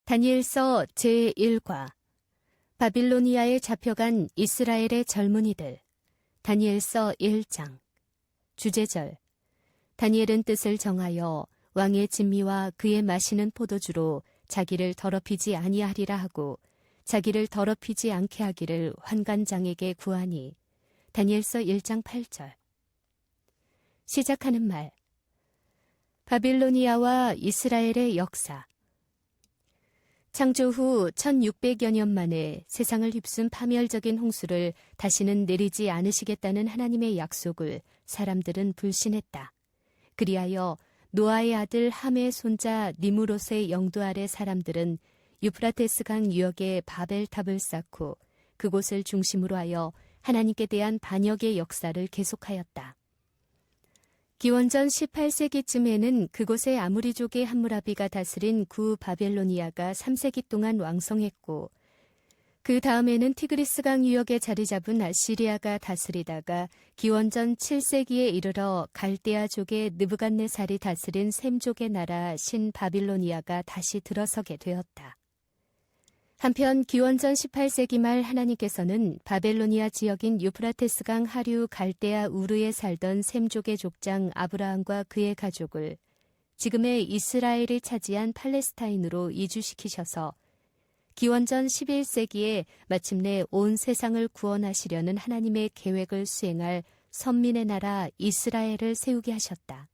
다니엘서 제1과 바빌로니아에 잡혀간 이스라엘의 젊은이들. 다니엘서 1장. 주제절. 다니엘은 뜻을 정하여 왕의 진미와 그의 마시는 포도주로 자기를 더럽히지 아니하리라 하고 자기를 더럽히지 않게 하기를 환관장에게 구하니. 다니엘서 1장 8절. 시작하는 말. 바빌로니아와 이스라엘의 역사. 창조 후 1600여 년 만에 세상을 휩쓴 파멸적인 홍수를 다시는 내리지 않으시겠다는 하나님의 약속을 사람들은 불신했다. 그리하여 노아의 아들 함의 손자 니무롯의 영도 아래 사람들은 유프라테스 강 유역에 바벨탑을 쌓고 그곳을 중심으로 하여 하나님께 대한 반역의 역사를 계속하였다. 기원전 18세기쯤에는 그곳의 아무리족의 함무라비가 다스린 구 바벨로니아가 3세기 동안 왕성했고 그 다음에는 티그리스강 유역에 자리 잡은 아시리아가 다스리다가 기원전 7세기에 이르러 갈대아족의 느부갓네살이 다스린 셈족의 나라 신바빌로니아가 다시 들어서게 되었다. 한편 기원전 18세기 말 하나님께서는 바벨로니아 지역인 유프라테스강 하류 갈대아 우르에 살던 셈족의 족장 아브라함과 그의 가족을 지금의 이스라엘이 차지한 팔레스타인으로 이주시키셔서 기원전 11세기에 마침내 온 세상을 구원하시려는 하나님의 계획을 수행할 선민의 나라 이스라엘을 세우게 하셨다.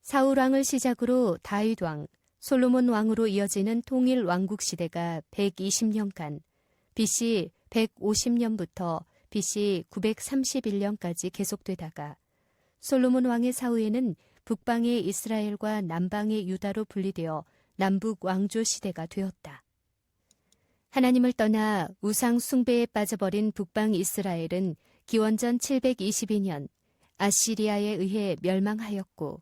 사울왕을 시작으로 다윗왕, 솔로몬 왕으로 이어지는 통일 왕국 시대가 120년간 BC 150년부터 BC 931년까지 계속되다가 솔로몬 왕의 사후에는 북방의 이스라엘과 남방의 유다로 분리되어 남북 왕조 시대가 되었다. 하나님을 떠나 우상 숭배에 빠져버린 북방 이스라엘은 기원전 722년 아시리아에 의해 멸망하였고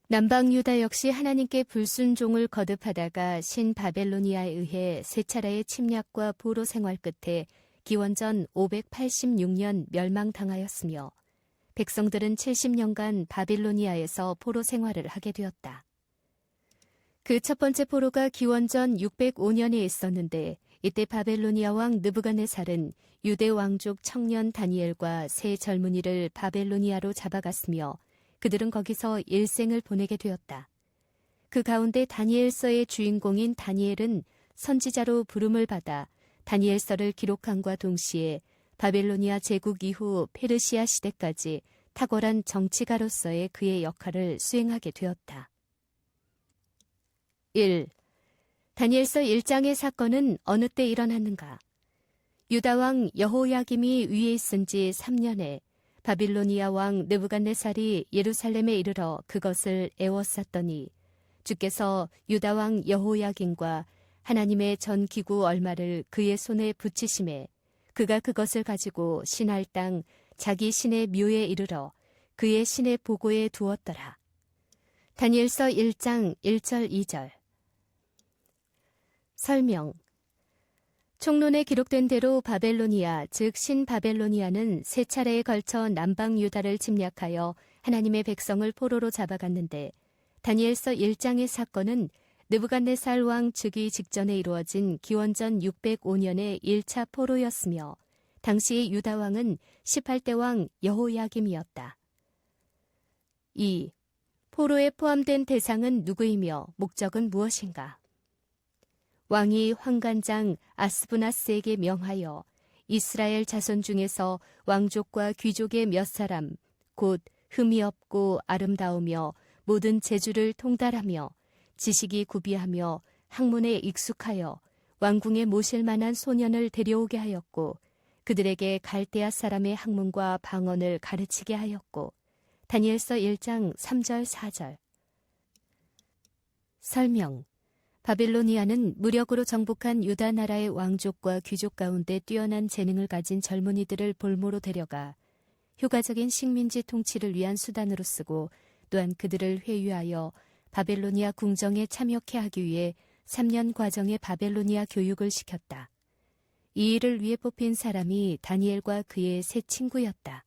남방 유다 역시 하나님께 불순종을 거듭하다가 신바벨로니아에 의해 세 차례의 침략과 포로 생활 끝에 기원전 586년 멸망당하였으며 백성들은 70년간 바빌로니아에서 포로 생활을 하게 되었다. 그 첫 번째 포로가 기원전 605년에 있었는데 이때 바벨로니아 왕 느부갓네살은 유대 왕족 청년 다니엘과 세 젊은이를 바벨로니아로 잡아갔으며 그들은 거기서 일생을 보내게 되었다. 그 가운데 다니엘서의 주인공인 다니엘은 선지자로 부름을 받아 다니엘서를 기록함과 동시에 바벨로니아 제국 이후 페르시아 시대까지 탁월한 정치가로서의 그의 역할을 수행하게 되었다. 1. 다니엘서 1장의 사건은 어느 때 일어났는가? 유다왕 여호야김이 위에 있은 지 3년에 바빌로니아 왕 느부갓네살이 예루살렘에 이르러 그것을 에워쌌더니 주께서 유다 왕 여호야김과 하나님의 전 기구 얼마를 그의 손에 붙이심에 그가 그것을 가지고 신할 땅 자기 신의 묘에 이르러 그의 신의 보고에 두었더라. 다니엘서 1장 1절 2절. 설명. 총론에 기록된 대로 바벨로니아, 즉 신바벨로니아는 세 차례에 걸쳐 남방 유다를 침략하여 하나님의 백성을 포로로 잡아갔는데 다니엘서 1장의 사건은 느부갓네살 왕 즉위 직전에 이루어진 기원전 605년의 1차 포로였으며 당시 유다 왕은 18대 왕 여호야김이었다. 2. 포로에 포함된 대상은 누구이며 목적은 무엇인가? 왕이 환관장 아스브나스에게 명하여 이스라엘 자손 중에서 왕족과 귀족의 몇 사람, 곧 흠이 없고 아름다우며 모든 재주를 통달하며 지식이 구비하며 학문에 익숙하여 왕궁에 모실 만한 소년을 데려오게 하였고 그들에게 갈대아 사람의 학문과 방언을 가르치게 하였고 다니엘서 1장 3절 4절. 설명. 바빌로니아는 무력으로 정복한 유다 나라의 왕족과 귀족 가운데 뛰어난 재능을 가진 젊은이들을 볼모로 데려가 효과적인 식민지 통치를 위한 수단으로 쓰고 또한 그들을 회유하여 바벨로니아 궁정에 참여케 하기 위해 3년 과정의 바벨로니아 교육을 시켰다. 이 일을 위해 뽑힌 사람이 다니엘과 그의 세 친구였다.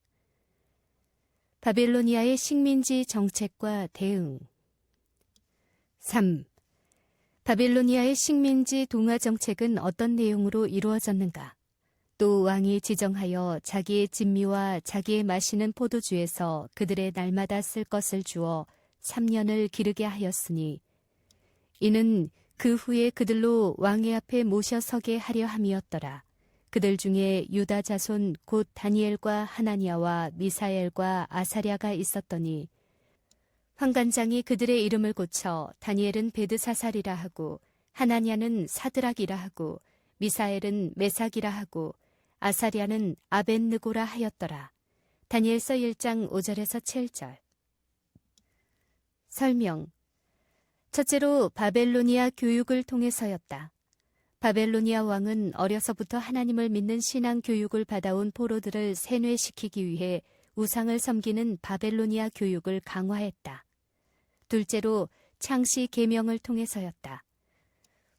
바빌로니아의 식민지 정책과 대응. 3. 바빌로니아의 식민지 동화 정책은 어떤 내용으로 이루어졌는가? 또 왕이 지정하여 자기의 진미와 자기의 마시는 포도주에서 그들의 날마다 쓸 것을 주어 3년을 기르게 하였으니 이는 그 후에 그들로 왕의 앞에 모셔 서게 하려 함이었더라. 그들 중에 유다 자손 곧 다니엘과 하나니아와 미사엘과 아사랴가 있었더니 환관장이 그들의 이름을 고쳐 다니엘은 베드사살이라 하고 하나니아는 사드락이라 하고 미사엘은 메삭이라 하고 아사랴는 아벳느고라 하였더라. 다니엘서 1장 5절에서 7절. 설명. 첫째로 바벨로니아 교육을 통해서였다. 바벨로니아 왕은 어려서부터 하나님을 믿는 신앙 교육을 받아온 포로들을 세뇌시키기 위해 우상을 섬기는 바벨로니아 교육을 강화했다. 둘째로 창시 계명을 통해서였다.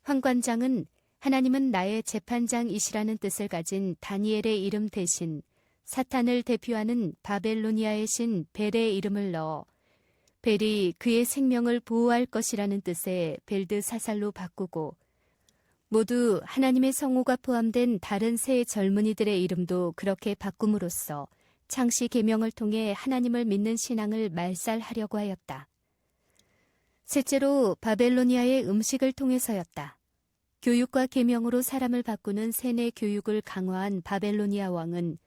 환관장은 하나님은 나의 재판장이시라는 뜻을 가진 다니엘의 이름 대신 사탄을 대표하는 바벨로니아의 신 벨의 이름을 넣어 벨이 그의 생명을 보호할 것이라는 뜻의 벨드사살로 바꾸고 모두 하나님의 성호가 포함된 다른 세 젊은이들의 이름도 그렇게 바꿈으로써 창시 계명을 통해 하나님을 믿는 신앙을 말살하려고 하였다. 셋째로 바벨로니아의 음식을 통해서였다. 교육과 계명으로 사람을 바꾸는 세뇌 교육을 강화한 바벨로니아 왕은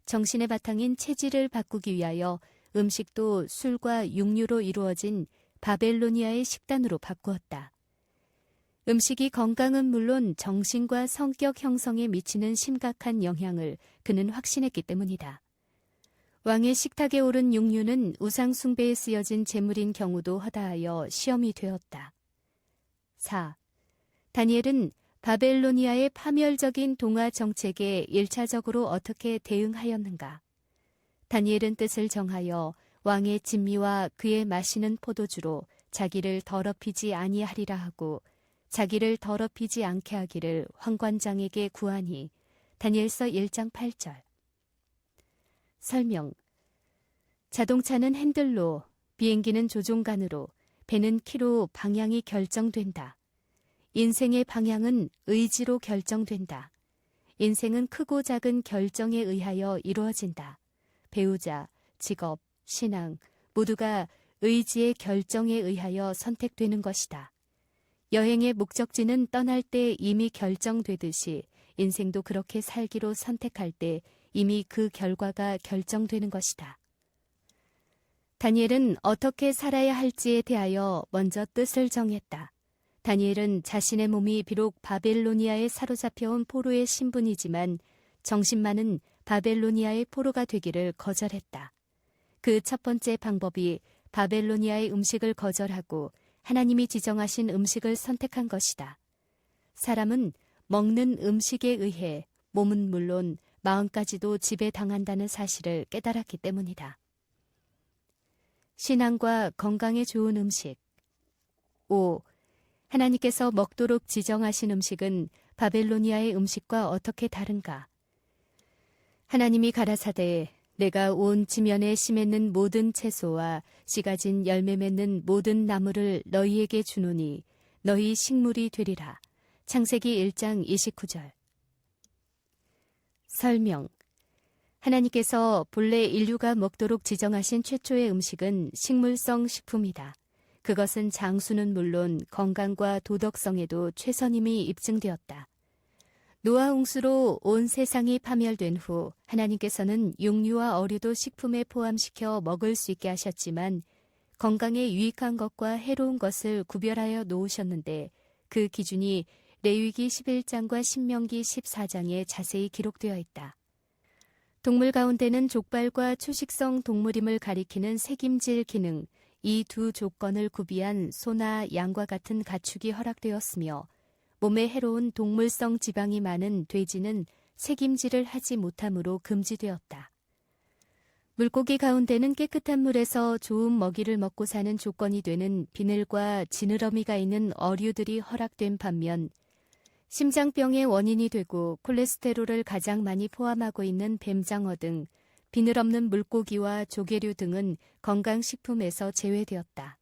정신의 바탕인 체질을 바꾸기 위하여 음식도 술과 육류로 이루어진 바벨로니아의 식단으로 바꾸었다. 음식이 건강은 물론 정신과 성격 형성에 미치는 심각한 영향을 그는 확신했기 때문이다. 왕의 식탁에 오른 육류는 우상 숭배에 쓰여진 제물인 경우도 허다하여 시험이 되었다. 4. 다니엘은 바벨로니아의 파멸적인 동화 정책에 1차적으로 어떻게 대응하였는가? 다니엘은 뜻을 정하여 왕의 진미와 그의 마시는 포도주로 자기를 더럽히지 아니하리라 하고 자기를 더럽히지 않게 하기를 환관장에게 구하니 다니엘서 1장 8절. 설명. 자동차는 핸들로, 비행기는 조종간으로, 배는 키로 방향이 결정된다. 인생의 방향은 의지로 결정된다. 인생은 크고 작은 결정에 의하여 이루어진다. 배우자, 직업, 신앙 모두가 의지의 결정에 의하여 선택되는 것이다. 여행의 목적지는 떠날 때 이미 결정되듯이 인생도 그렇게 살기로 선택할 때 이미 그 결과가 결정되는 것이다. 다니엘은 어떻게 살아야 할지에 대하여 먼저 뜻을 정했다. 다니엘은 자신의 몸이 비록 바벨로니아에 사로잡혀온 포로의 신분이지만 정신만은 바벨로니아의 포로가 되기를 거절했다. 그 첫 번째 방법이 바벨로니아의 음식을 거절하고 하나님이 지정하신 음식을 선택한 것이다. 사람은 먹는 음식에 의해 몸은 물론 마음까지도 지배당한다는 사실을 깨달았기 때문이다. 신앙과 건강에 좋은 음식. 5. 하나님께서 먹도록 지정하신 음식은 바벨로니아의 음식과 어떻게 다른가? 하나님이 가라사대 내가 온 지면에 씨 맺는 모든 채소와 씨 가진 열매 맺는 모든 나무를 너희에게 주노니 너희 식물이 되리라. 창세기 1장 29절. 설명. 하나님께서 본래 인류가 먹도록 지정하신 최초의 음식은 식물성 식품이다. 그것은 장수는 물론 건강과 도덕성에도 최선임이 입증되었다. 노아 홍수로 온 세상이 파멸된 후 하나님께서는 육류와 어류도 식품에 포함시켜 먹을 수 있게 하셨지만 건강에 유익한 것과 해로운 것을 구별하여 놓으셨는데 그 기준이 레위기 11장과 신명기 14장에 자세히 기록되어 있다. 동물 가운데는 족발과 초식성 동물임을 가리키는 색임질 기능, 이 두 조건을 구비한 소나 양과 같은 가축이 허락되었으며 몸에 해로운 동물성 지방이 많은 돼지는 색임질을 하지 못하므로 금지되었다. 물고기 가운데는 깨끗한 물에서 좋은 먹이를 먹고 사는 조건이 되는 비늘과 지느러미가 있는 어류들이 허락된 반면 심장병의 원인이 되고 콜레스테롤을 가장 많이 포함하고 있는 뱀장어 등 비늘 없는 물고기와 조개류 등은 건강식품에서 제외되었다.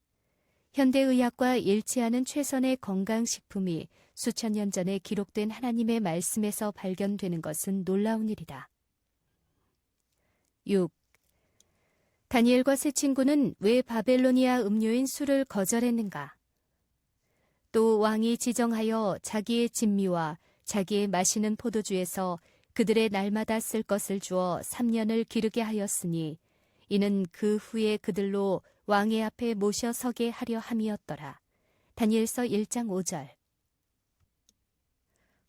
현대의학과 일치하는 최선의 건강식품이 수천 년 전에 기록된 하나님의 말씀에서 발견되는 것은 놀라운 일이다. 6. 다니엘과 세 친구는 왜 바벨로니아 음료인 술을 거절했는가? 또 왕이 지정하여 자기의 진미와 자기의 마시는 포도주에서 그들의 날마다 쓸 것을 주어 3년을 기르게 하였으니 이는 그 후에 그들로 왕의 앞에 모셔 서게 하려 함이었더라. 다니엘서 1장 5절.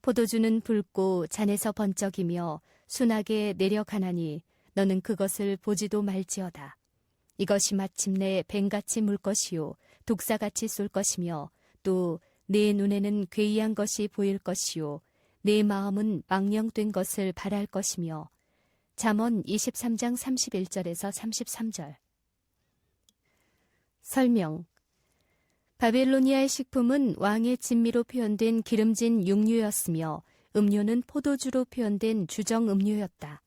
포도주는 붉고 잔에서 번쩍이며 순하게 내려가나니 너는 그것을 보지도 말지어다. 이것이 마침내 뱀같이 물 것이요 독사같이 쏠 것이며 또 내 눈에는 괴이한 것이 보일 것이요 내 마음은 망령된 것을 바랄 것이며. 잠언 23장 31절에서 33절. 설명. 바벨로니아의 식품은 왕의 진미로 표현된 기름진 육류였으며 음료는 포도주로 표현된 주정 음료였다.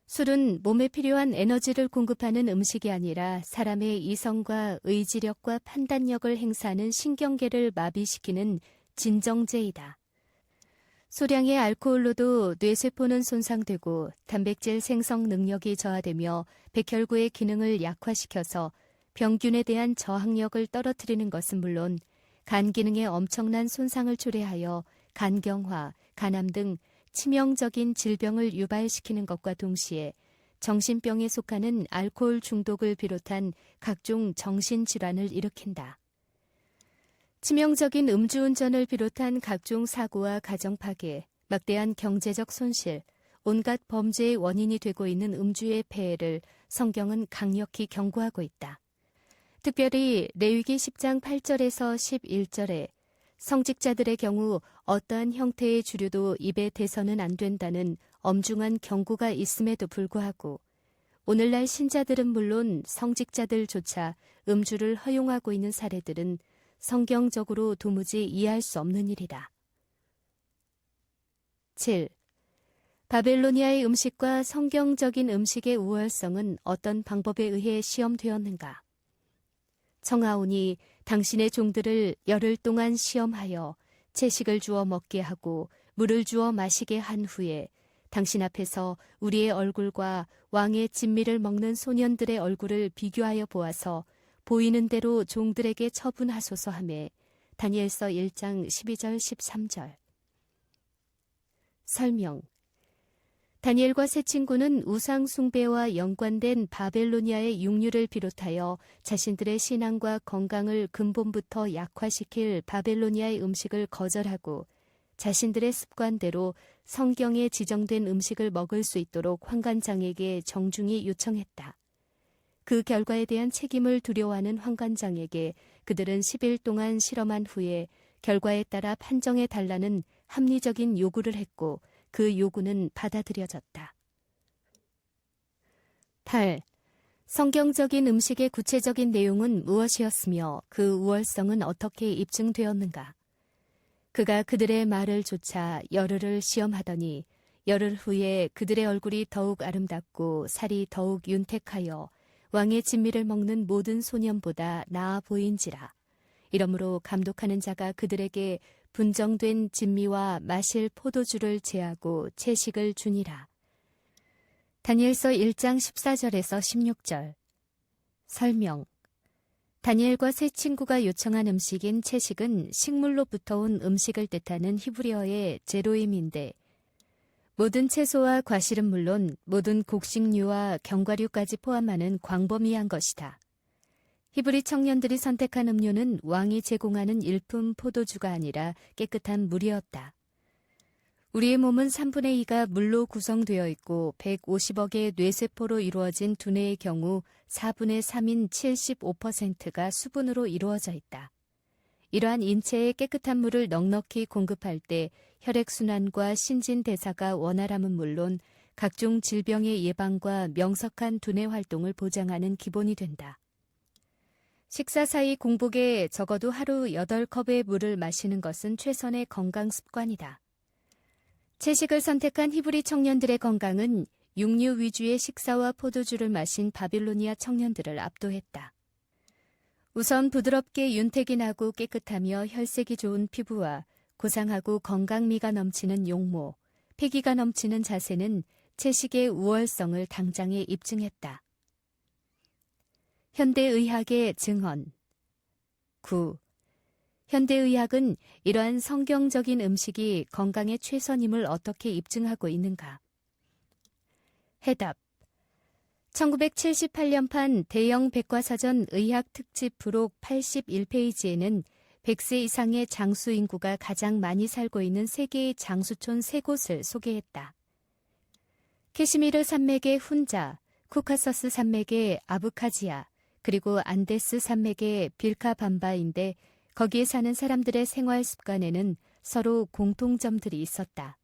술은 몸에 필요한 에너지를 공급하는 음식이 아니라 사람의 이성과 의지력과 판단력을 행사하는 신경계를 마비시키는 진정제이다. 소량의 알코올로도 뇌세포는 손상되고 단백질 생성 능력이 저하되며 백혈구의 기능을 약화시켜서 병균에 대한 저항력을 떨어뜨리는 것은 물론 간 기능에 엄청난 손상을 초래하여 간경화, 간암 등 치명적인 질병을 유발시키는 것과 동시에 정신병에 속하는 알코올 중독을 비롯한 각종 정신질환을 일으킨다. 치명적인 음주운전을 비롯한 각종 사고와 가정파괴, 막대한 경제적 손실, 온갖 범죄의 원인이 되고 있는 음주의 폐해를 성경은 강력히 경고하고 있다. 특별히 레위기 10장 8절에서 11절에 성직자들의 경우 어떠한 형태의 주류도 입에 대서는 안 된다는 엄중한 경고가 있음에도 불구하고 오늘날 신자들은 물론 성직자들조차 음주를 허용하고 있는 사례들은 성경적으로 도무지 이해할 수 없는 일이다. 7. 바벨로니아의 음식과 성경적인 음식의 우월성은 어떤 방법에 의해 시험되었는가? 청하오니 당신의 종들을 열흘 동안 시험하여 채식을 주어 먹게 하고 물을 주어 마시게 한 후에 당신 앞에서 우리의 얼굴과 왕의 진미를 먹는 소년들의 얼굴을 비교하여 보아서 보이는 대로 종들에게 처분하소서 하매 다니엘서 1장 12절 13절. 설명. 다니엘과 세 친구는 우상 숭배와 연관된 바벨로니아의 육류를 비롯하여 자신들의 신앙과 건강을 근본부터 약화시킬 바벨로니아의 음식을 거절하고 자신들의 습관대로 성경에 지정된 음식을 먹을 수 있도록 환관장에게 정중히 요청했다. 그 결과에 대한 책임을 두려워하는 환관장에게 그들은 10일 동안 실험한 후에 결과에 따라 판정해달라는 합리적인 요구를 했고 그 요구는 받아들여졌다. 8. 성경적인 음식의 구체적인 내용은 무엇이었으며 그 우월성은 어떻게 입증되었는가? 그가 그들의 말을 조차 열흘을 시험하더니 열흘 후에 그들의 얼굴이 더욱 아름답고 살이 더욱 윤택하여 왕의 진미를 먹는 모든 소년보다 나아 보인지라. 이러므로 감독하는 자가 그들에게 분정된 진미와 마실 포도주를 제하고 채식을 주니라. 다니엘서 1장 14절에서 16절. 설명. 다니엘과 세 친구가 요청한 음식인 채식은 식물로부터 온 음식을 뜻하는 히브리어의 제로임인데 모든 채소와 과실은 물론 모든 곡식류와 견과류까지 포함하는 광범위한 것이다. 히브리 청년들이 선택한 음료는 왕이 제공하는 일품 포도주가 아니라 깨끗한 물이었다. 우리의 몸은 3분의 2가 물로 구성되어 있고 150억의 뇌세포로 이루어진 두뇌의 경우 4분의 3인 75%가 수분으로 이루어져 있다. 이러한 인체에 깨끗한 물을 넉넉히 공급할 때 혈액순환과 신진대사가 원활함은 물론 각종 질병의 예방과 명석한 두뇌 활동을 보장하는 기본이 된다. 식사 사이 공복에 적어도 하루 8컵의 물을 마시는 것은 최선의 건강 습관이다. 채식을 선택한 히브리 청년들의 건강은 육류 위주의 식사와 포도주를 마신 바빌로니아 청년들을 압도했다. 우선 부드럽게 윤택이 나고 깨끗하며 혈색이 좋은 피부와 고상하고 건강미가 넘치는 용모, 패기가 넘치는 자세는 채식의 우월성을 당장에 입증했다. 현대의학의 증언 9. 현대의학은 이러한 성경적인 음식이 건강에 최선임을 어떻게 입증하고 있는가? 해답. 1978년판 대형 백과사전 의학 특집 부록 81페이지에는 100세 이상의 장수 인구가 가장 많이 살고 있는 세계의 장수촌 3곳을 소개했다. 캐시미르 산맥의 훈자, 쿠카서스 산맥의 아부카지아, 그리고 안데스 산맥의 빌카밤바인데 거기에 사는 사람들의 생활 습관에는 서로 공통점들이 있었다.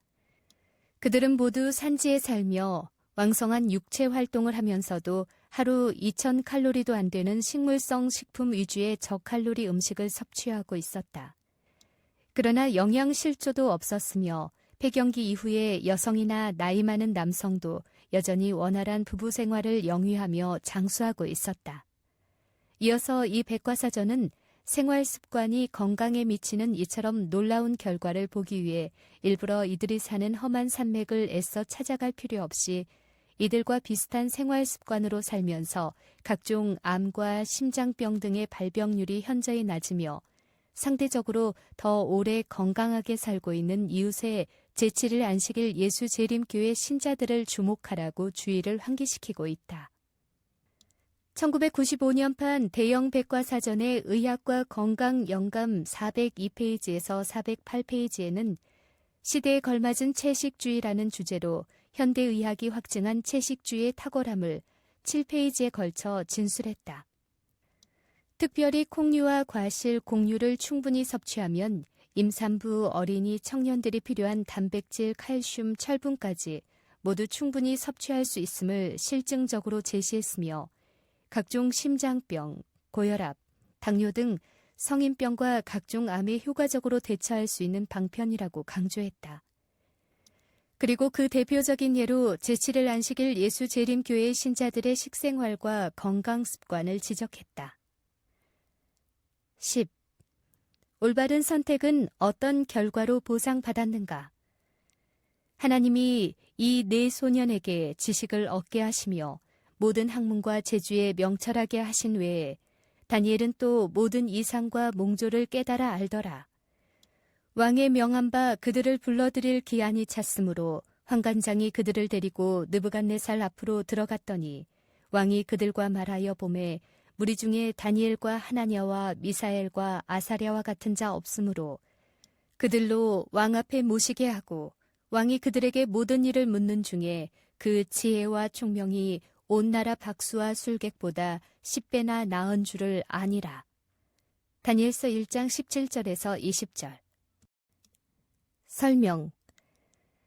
그들은 모두 산지에 살며 왕성한 육체 활동을 하면서도 하루 2000칼로리도 안 되는 식물성 식품 위주의 저칼로리 음식을 섭취하고 있었다. 그러나 영양 실조도 없었으며 폐경기 이후에 여성이나 나이 많은 남성도 여전히 원활한 부부 생활을 영위하며 장수하고 있었다. 이어서 이 백과사전은 생활 습관이 건강에 미치는 이처럼 놀라운 결과를 보기 위해 일부러 이들이 사는 험한 산맥을 애써 찾아갈 필요 없이 이들과 비슷한 생활 습관으로 살면서 각종 암과 심장병 등의 발병률이 현저히 낮으며 상대적으로 더 오래 건강하게 살고 있는 이웃의 제7일 안식일 예수 재림교회 신자들을 주목하라고 주의를 환기시키고 있다. 1995년판 대형 백과사전의 의학과 건강 영감 402페이지에서 408페이지에는 시대에 걸맞은 채식주의라는 주제로 현대의학이 확증한 채식주의의 탁월함을 7페이지에 걸쳐 진술했다. 특별히 콩류와 과실, 곡류를 충분히 섭취하면 임산부, 어린이, 청년들이 필요한 단백질, 칼슘, 철분까지 모두 충분히 섭취할 수 있음을 실증적으로 제시했으며 각종 심장병, 고혈압, 당뇨 등 성인병과 각종 암에 효과적으로 대처할 수 있는 방편이라고 강조했다. 그리고 그 대표적인 예로 제7일 안식일 예수 재림교회 신자들의 식생활과 건강 습관을 지적했다. 10. 올바른 선택은 어떤 결과로 보상받았는가? 하나님이 이 네 소년에게 지식을 얻게 하시며 모든 학문과 재주에 명철하게 하신 외에 다니엘은 또 모든 이상과 몽조를 깨달아 알더라. 왕의 명한 바 그들을 불러들일 기한이 찼으므로 환관장이 그들을 데리고 느부갓네살 앞으로 들어갔더니 왕이 그들과 말하여 보매 무리 중에 다니엘과 하나냐와 미사엘과 아사랴와 같은 자 없으므로 그들로 왕 앞에 모시게 하고 왕이 그들에게 모든 일을 묻는 중에 그 지혜와 총명이 온 나라 박수와 술객보다 10배나 나은 줄을 아니라. 다니엘서 1장 17절에서 20절. 설명.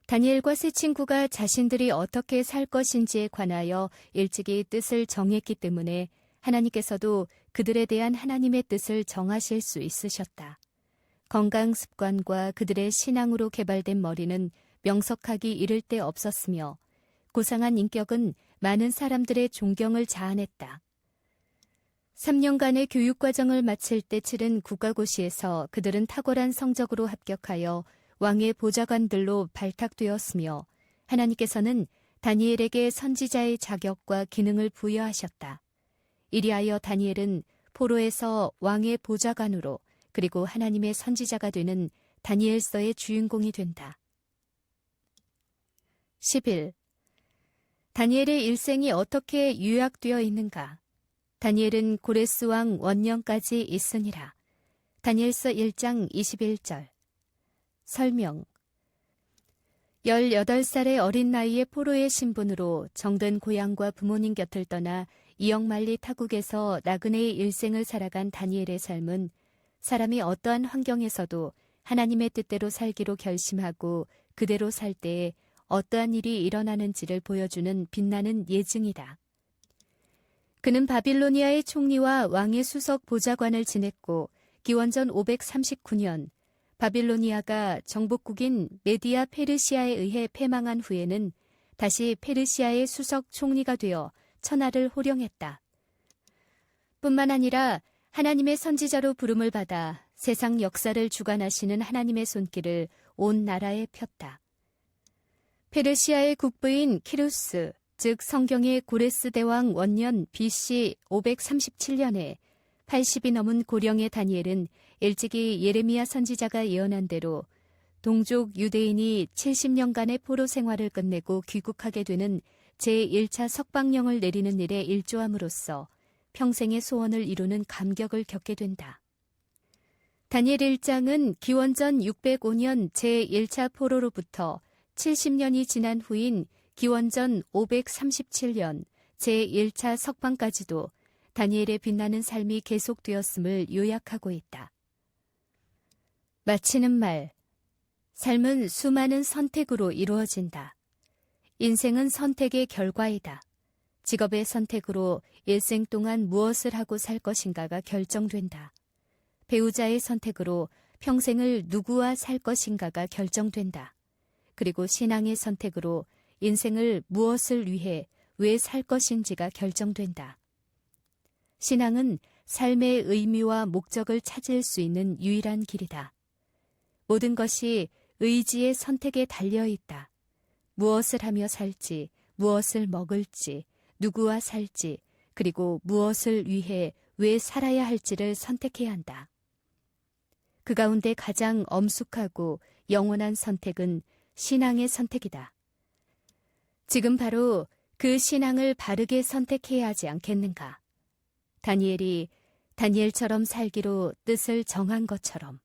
다니엘과 세 친구가 자신들이 어떻게 살 것인지에 관하여 일찍이 뜻을 정했기 때문에 하나님께서도 그들에 대한 하나님의 뜻을 정하실 수 있으셨다. 건강 습관과 그들의 신앙으로 개발된 머리는 명석하기 이를 데 없었으며 고상한 인격은 많은 사람들의 존경을 자아냈다. 3년간의 교육과정을 마칠 때 치른 국가고시에서 그들은 탁월한 성적으로 합격하여 왕의 보좌관들로 발탁되었으며 하나님께서는 다니엘에게 선지자의 자격과 기능을 부여하셨다. 이리하여 다니엘은 포로에서 왕의 보좌관으로 그리고 하나님의 선지자가 되는 다니엘서의 주인공이 된다. 11. 다니엘의 일생이 어떻게 요약되어 있는가? 다니엘은 고레스 왕 원년까지 있으니라. 다니엘서 1장 21절. 설명. 18살의 어린 나이에 포로의 신분으로 정든 고향과 부모님 곁을 떠나 이역만리 타국에서 나그네의 일생을 살아간 다니엘의 삶은 사람이 어떠한 환경에서도 하나님의 뜻대로 살기로 결심하고 그대로 살 때에 어떠한 일이 일어나는지를 보여주는 빛나는 예증이다. 그는 바빌로니아의 총리와 왕의 수석 보좌관을 지냈고 기원전 539년 바빌로니아가 정복국인 메디아 페르시아에 의해 패망한 후에는 다시 페르시아의 수석 총리가 되어 천하를 호령했다. 뿐만 아니라 하나님의 선지자로 부름을 받아 세상 역사를 주관하시는 하나님의 손길을 온 나라에 폈다. 페르시아의 국부인 키루스, 즉 성경의 고레스 대왕 원년 BC 537년에 80이 넘은 고령의 다니엘은 일찍이 예레미야 선지자가 예언한 대로 동족 유대인이 70년간의 포로 생활을 끝내고 귀국하게 되는 제1차 석방령을 내리는 일에 일조함으로써 평생의 소원을 이루는 감격을 겪게 된다. 다니엘 1장은 기원전 605년 제1차 포로로부터 70년이 지난 후인 기원전 537년 제1차 석방까지도 다니엘의 빛나는 삶이 계속되었음을 요약하고 있다. 마치는 말, 삶은 수많은 선택으로 이루어진다. 인생은 선택의 결과이다. 직업의 선택으로 일생 동안 무엇을 하고 살 것인가가 결정된다. 배우자의 선택으로 평생을 누구와 살 것인가가 결정된다. 그리고 신앙의 선택으로 인생을 무엇을 위해 왜 살 것인지가 결정된다. 신앙은 삶의 의미와 목적을 찾을 수 있는 유일한 길이다. 모든 것이 의지의 선택에 달려 있다. 무엇을 하며 살지, 무엇을 먹을지, 누구와 살지, 그리고 무엇을 위해 왜 살아야 할지를 선택해야 한다. 그 가운데 가장 엄숙하고 영원한 선택은 신앙의 선택이다. 지금 바로 그 신앙을 바르게 선택해야 하지 않겠는가? 다니엘이 다니엘처럼 살기로 뜻을 정한 것처럼.